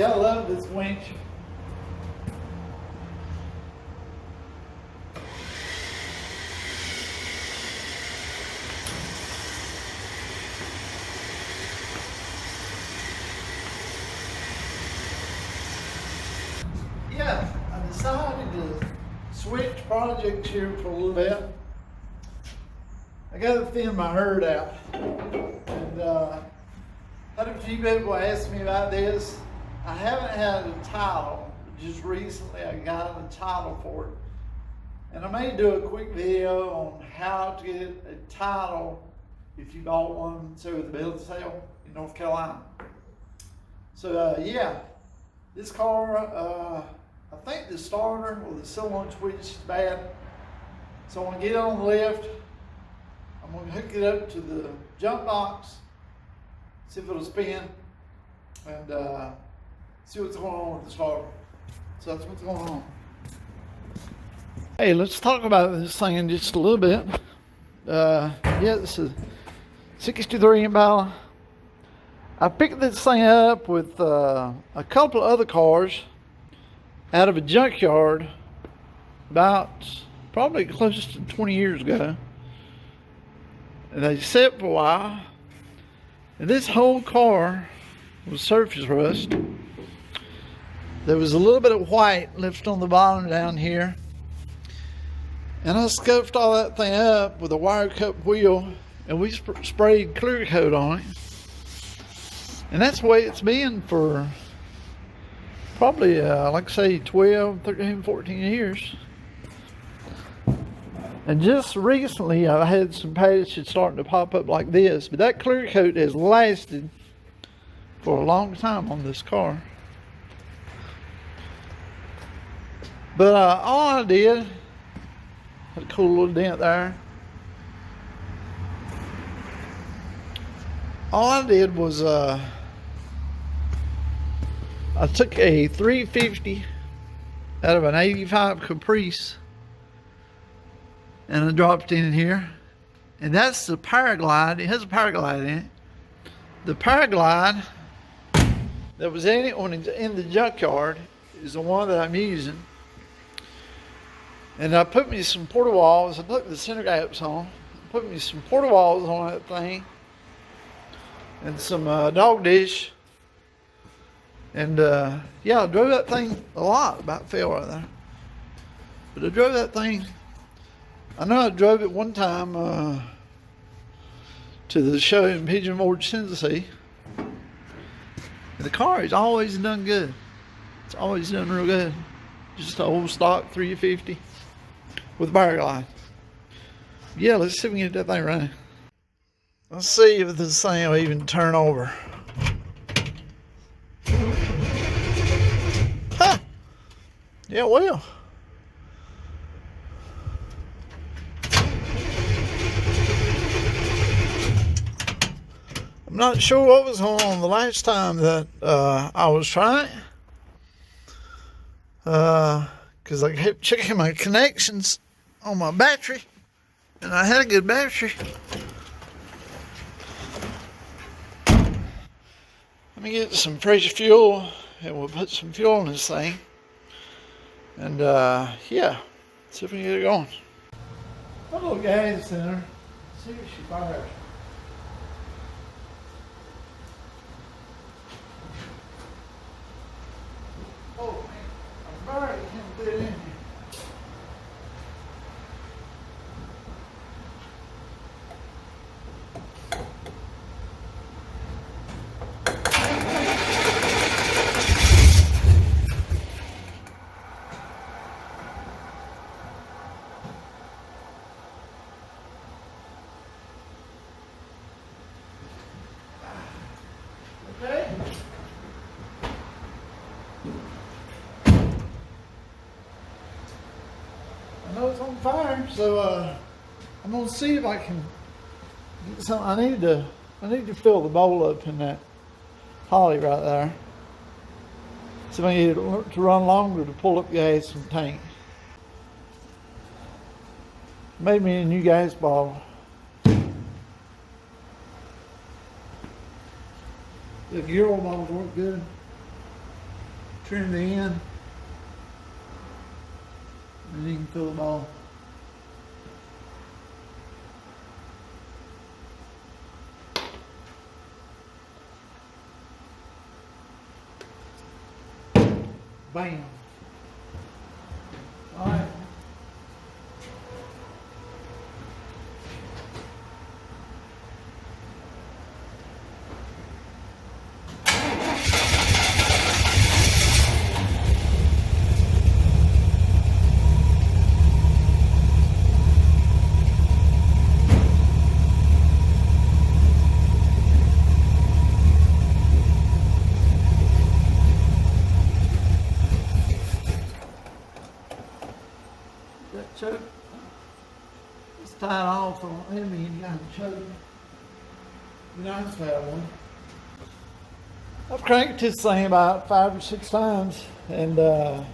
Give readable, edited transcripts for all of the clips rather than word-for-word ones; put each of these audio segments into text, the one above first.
Yeah, I love this winch. Yeah, I decided to switch projects here for a little bit. I got to thin my herd out. And had a few people ask me about this. I haven't had a title. Just recently I got a title for it. And I may do a quick video on how to get a title if you bought one, say with a bill of sale in North Carolina. So yeah, this car, I think the starter or the cylinder switch is bad. So I'm gonna get it on the lift. I'm gonna hook it up to the jump box, see if it'll spin, and see what's going on with the starter. So that's what's going on. Hey, let's talk about this thing in just a little bit. Yeah, this is 63 Impala. I picked this thing up with a couple of other cars out of a junkyard about probably close to 20 years ago. And they sat for a while. And this whole car was surface rust. There was a little bit of white left on the bottom down here. And I scuffed all that thing up with a wire cup wheel, and we sprayed clear coat on it. And that's the way it's been for probably, like I say, 12, 13, 14 years. And just recently I had some patches starting to pop up like this, but that clear coat has lasted for a long time on this car. But all I did, had a cool little dent there. All I did was I took a 350 out of an 85 Caprice and I dropped it in here. And that's the Paraglide. It has a Paraglide in it. The Paraglide that was in it when it's in the junkyard is the one that I'm using. And I put me some porta walls. I put the center gaps on. Put me some porta walls on that thing. And some dog dish. And yeah, I drove that thing a lot. About fell right there. But I drove that thing. I know I drove it one time to the show in Pigeon Forge, Tennessee. And the car has always done good. It's always done real good. Just an old stock 350 with Paraglide. Yeah, let's see if we can get that thing running. Let's see if this thing will even turn over. Huh! Yeah, it will. I'm not sure what was going on the last time that I was trying. Because I kept checking my connections on my battery. And I had a good battery. Let me get some fresh fuel and we'll put some fuel in this thing. And yeah, see if we can get it going. A little gas in her. See if she fires. Oh man, I'm sorry, I can't fit it in here. Okay. I know it's on fire, so I'm gonna see if I can get some. I need to fill the bowl up in that holly right there. So I need it to run longer to pull up gas from the tank. Made me a new gas bottle. The gear oil bottles work good. trim the end, and you can fill the ball. Bam. All right. That choke, it's tied off on me and got the choke. You know, I've had one. I've cranked this thing about 5 or 6 times, and it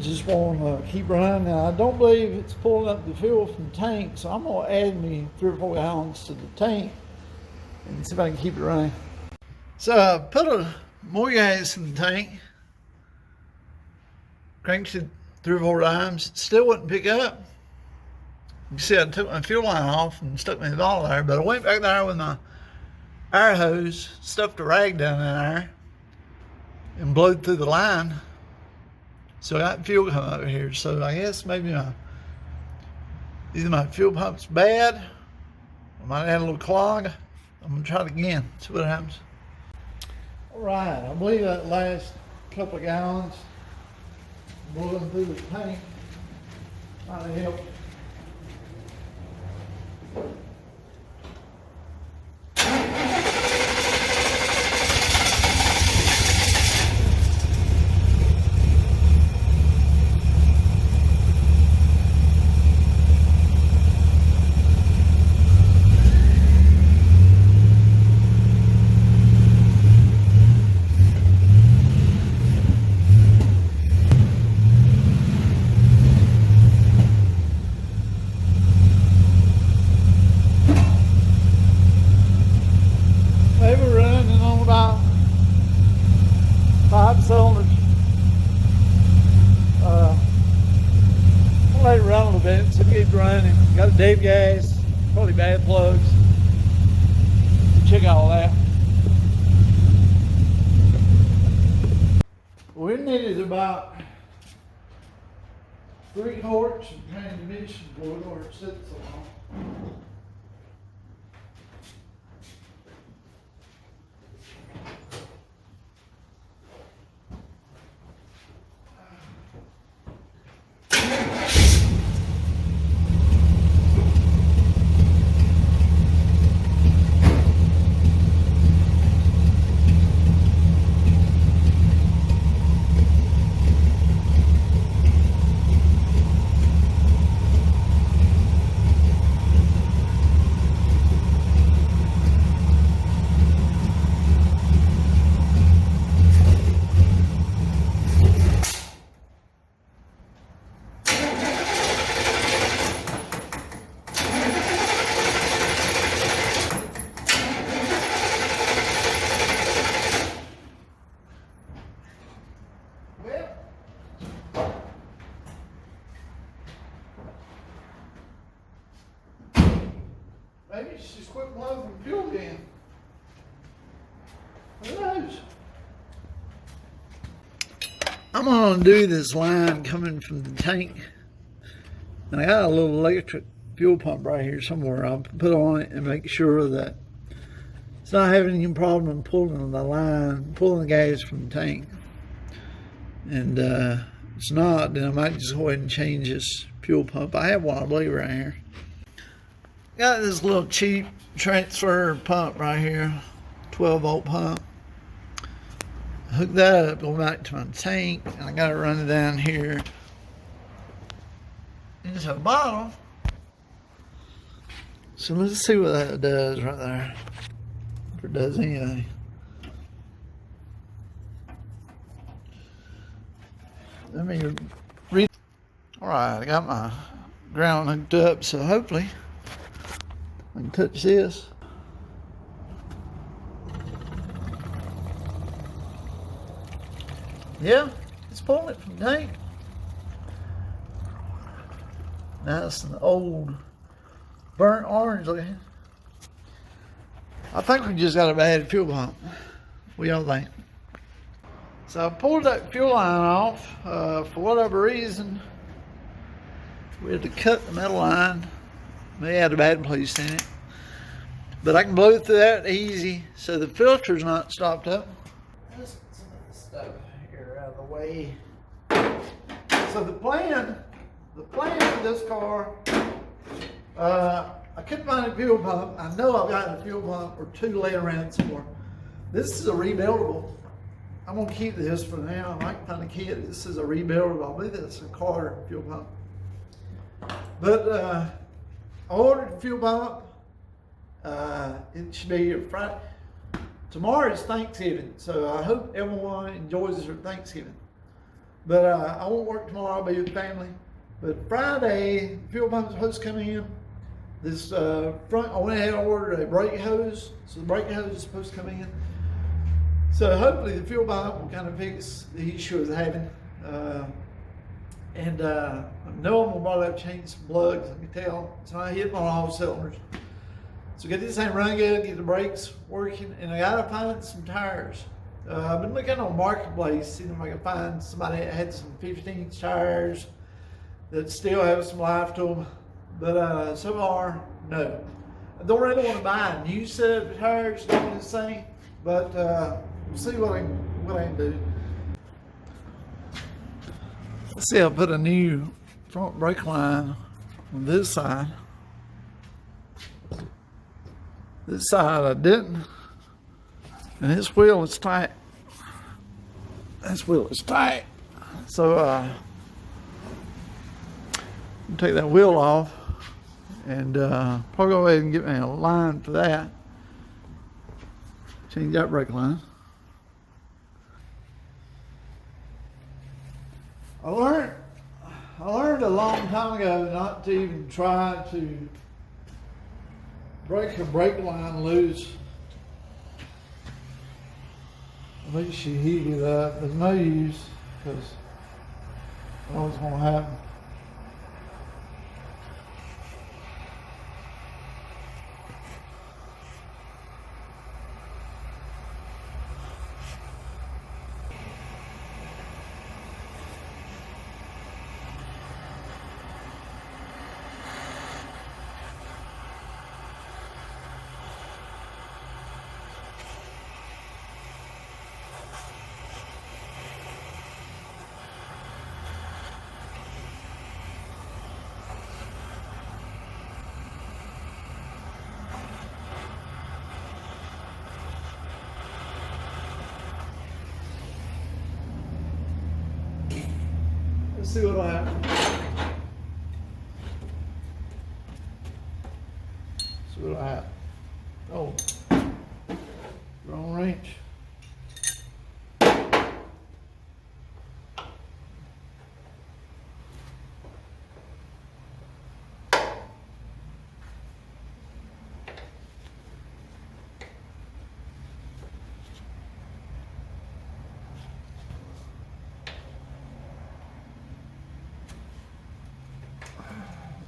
just won't keep running. Now, I don't believe it's pulling up the fuel from the tank, so I'm gonna add me 3 or 4 gallons to the tank and see if I can keep it running. So I put more gas in the tank, cranked it 3 or 4 times, still wouldn't pick up. You see, I took my fuel line off and stuck my bottle there, but I went back there with my air hose, stuffed a rag down in there, and blowed through the line. So I got fuel coming over here. So I guess maybe either my fuel pump's bad, I might add a little clog. I'm gonna try it again, see what happens. All right, I believe that last couple of gallons blowing through the tank might have helped. They were running on about 5 cylinders. I'll let it run a little bit, so it keeps running. Got a Dave gas, probably bad plugs. Check all that. We needed about 3 quarts of transmission fluid, or it sits so long. Maybe it's just quit blowing from fuel again. Who knows? I'm gonna do this line coming from the tank. And I got a little electric fuel pump right here somewhere. I'll put on it and make sure that it's not having any problem pulling the line, pulling the gas from the tank. And if it's not, then I might just go ahead and change this fuel pump. I have one, I believe, right here. Got this little cheap transfer pump right here, 12-volt pump. Hook that up, go back to my tank, and I got to run it down here into a bottle. So let's see what that does right there, if it does anything. Let me read. All right, I got my ground hooked up, so hopefully I can touch this. Yeah, it's pulling it from the tank. Nice and old, burnt orange looking. I think we just got a bad fuel pump. What y'all think? So I pulled that fuel line off. For whatever reason, we had to cut the metal line. May had a bad place in it. But I can blow through that easy, so the filter's not stopped up. Let's get some of this stuff here out of the way. So the plan for this car, I couldn't find a fuel pump. I know I've got a fuel pump or two laying around somewhere. This is a rebuildable. I'm gonna keep this for now. I might find a kit. This is a rebuildable. I believe that's a Carter fuel pump. But I ordered the fuel pump. It should be here Friday. Tomorrow is Thanksgiving, so I hope everyone enjoys their Thanksgiving. But I won't work tomorrow. I'll be with family. But Friday, the fuel pump is supposed to come in. This front, I went ahead and ordered a brake hose. So the brake hose is supposed to come in. So hopefully the fuel pump will kind of fix the issue it's having. And I know I'm gonna probably have to change some plugs. I can tell it's not hitting on all cylinders. So get this thing running good, get the brakes working, and I gotta find some tires. I've been looking on Marketplace, seeing if I can find somebody that had some 15-inch tires that still have some life to them. But so far, no. I don't really want to buy a new set of tires, doing this thing, but we'll see what I can do. Let's see, I'll put a new front brake line on this side. This side I didn't. And this wheel is tight. This wheel is tight. So I'll take that wheel off and probably go ahead and get me a line for that. Change that brake line. I learned a long time ago not to even try to break a brake line loose. At least you heat it up. There's no use, because I know what's going to happen. Let's see what I have. See what I have. Oh, wrong wrench.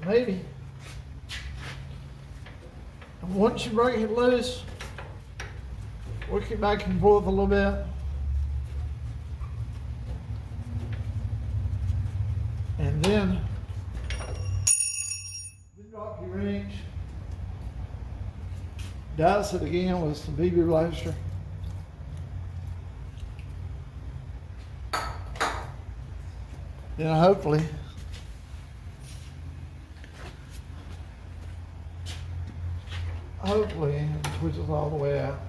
Maybe. And once you break it loose, work it back and forth a little bit. And then drop your wrench. Dice it again with some BB blaster. Then hopefully it twitches all the way out.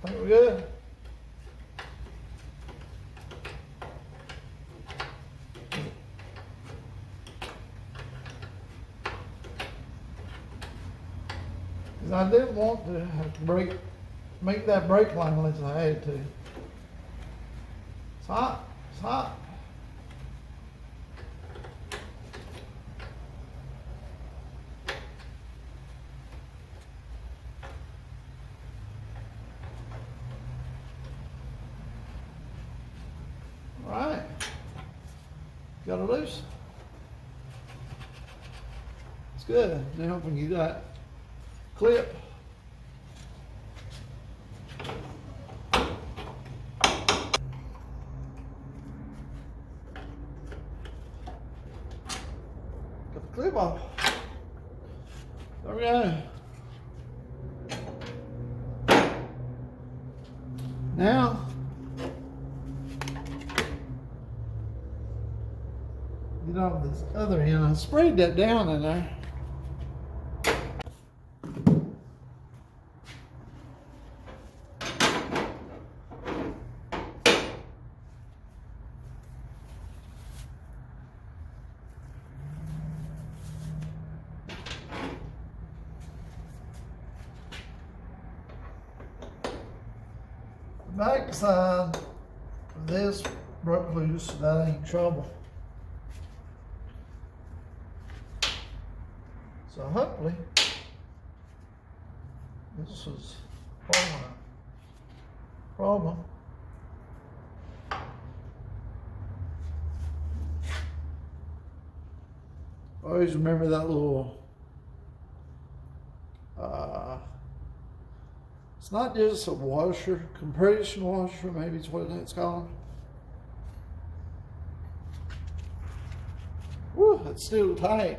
Think we're good? Because I didn't want to have to make that brake line unless I had to. It's hot. It's hot. her loose. It's good. Now when you got clip. Got the clip off. There we go. Now, get off this other end. I sprayed that down in there. Back side of this broke loose, that ain't trouble. So hopefully this is part of my problem. Always remember that little it's not just a washer, compression washer, maybe it's what it's called. Woo, it's still tight.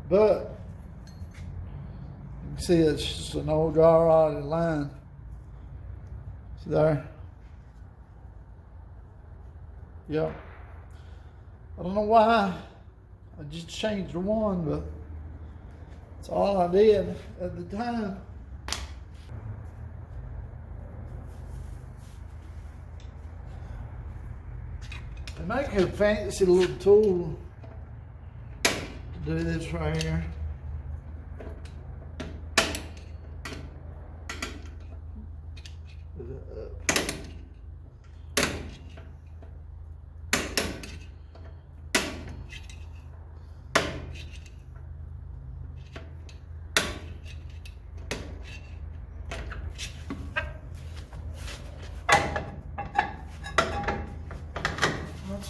But you can see it's just an old dry rotted line. See there? Yep. I don't know why. I just changed the one, but that's all I did at the time. They make a fancy little tool to do this right here. Put it up.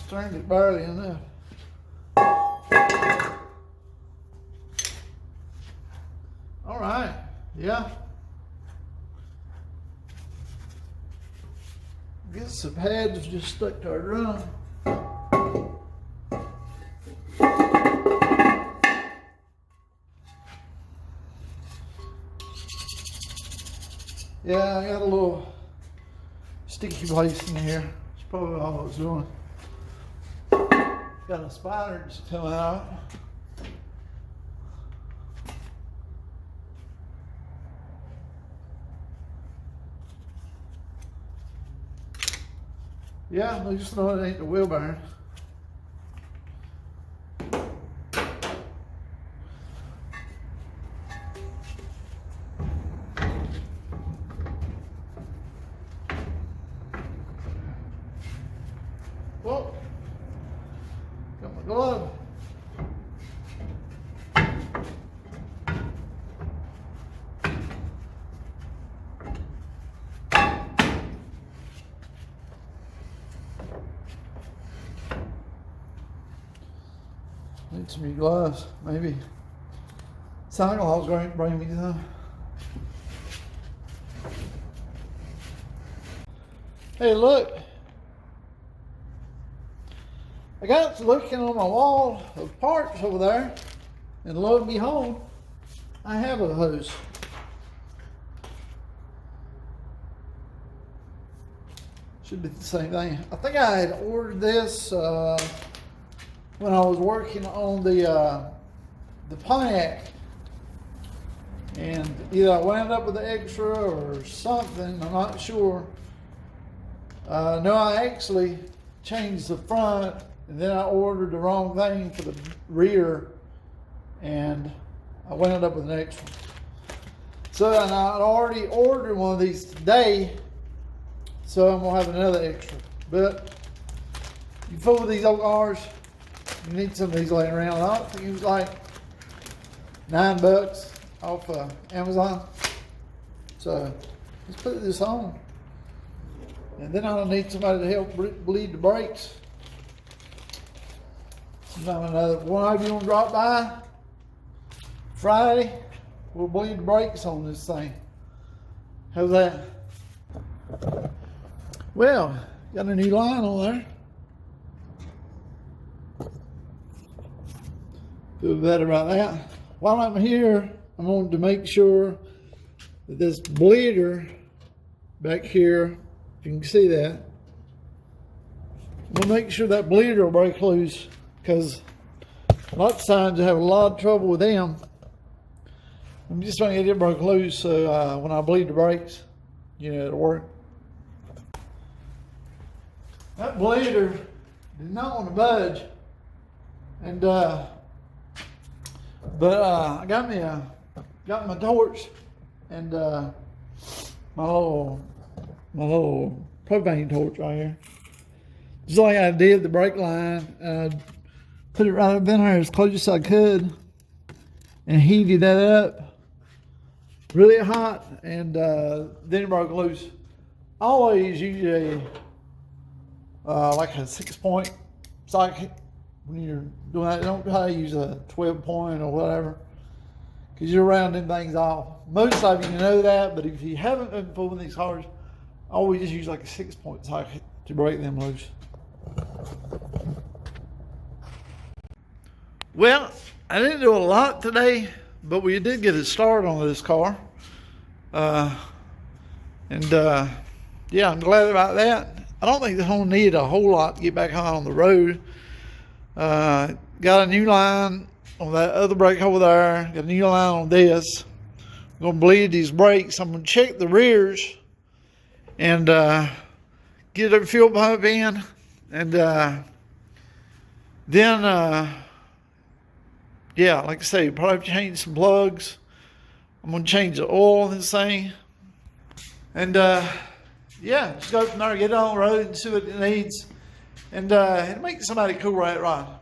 Turned it barely enough. All right, yeah. Guess the pads just stuck to our drum. Yeah, I got a little sticky place in here. That's probably all I was doing. Got a spider just coming out. Yeah, I just know it ain't the wheel bearing. Whoa. Got my glove. Need some new gloves, maybe. Santa Claus bring me some. Hey, look. I got looking on my wall of parts over there, and lo and behold, I have a hose. Should be the same thing. I think I had ordered this when I was working on the Pontiac, and either I wound up with an extra or something. I'm not sure. No, I actually changed the front. And then I ordered the wrong thing for the rear, and I wound up with an extra. So and I'd already ordered one of these today, so I'm gonna have another extra. But you fool with these old cars, you need some of these laying around. I don't think it was like $9 off Amazon. So let's put this on, and then I don't need somebody to help bleed the brakes. One of you want to drop by Friday? We'll bleed the brakes on this thing. How's that? Well, got a new line on there. Feel better about that. While I'm here, I'm going to make sure that this bleeder back here, if you can see that, we'll make sure that bleeder will break loose, because a lot of times I have a lot of trouble with them. I'm just trying to get it broke loose so when I bleed the brakes, you know, it'll work. That bleeder did not want to budge, and I got my torch and my little propane torch right here. Just like I did the brake line, put it right up in there as close as I could and heated that up really hot, and then it broke loose. I always use like a 6-point socket when you're doing that. Don't try to use a 12-point or whatever, because you're rounding things off. Most of you know that, but if you haven't been fooling these cars, I always just use like a 6-point socket to break them loose. Well, I didn't do a lot today, but we did get a start on this car. Yeah, I'm glad about that. I don't think it's going to need a whole lot to get back on the road. Got a new line on that other brake over there. Got a new line on this. I'm going to bleed these brakes. I'm going to check the rears and get a fuel pump in. And then, yeah, like I say, probably change some plugs. I'm going to change the oil on this thing. And yeah, just go from there, get it on the road and see what it needs. And it'll make somebody cool right.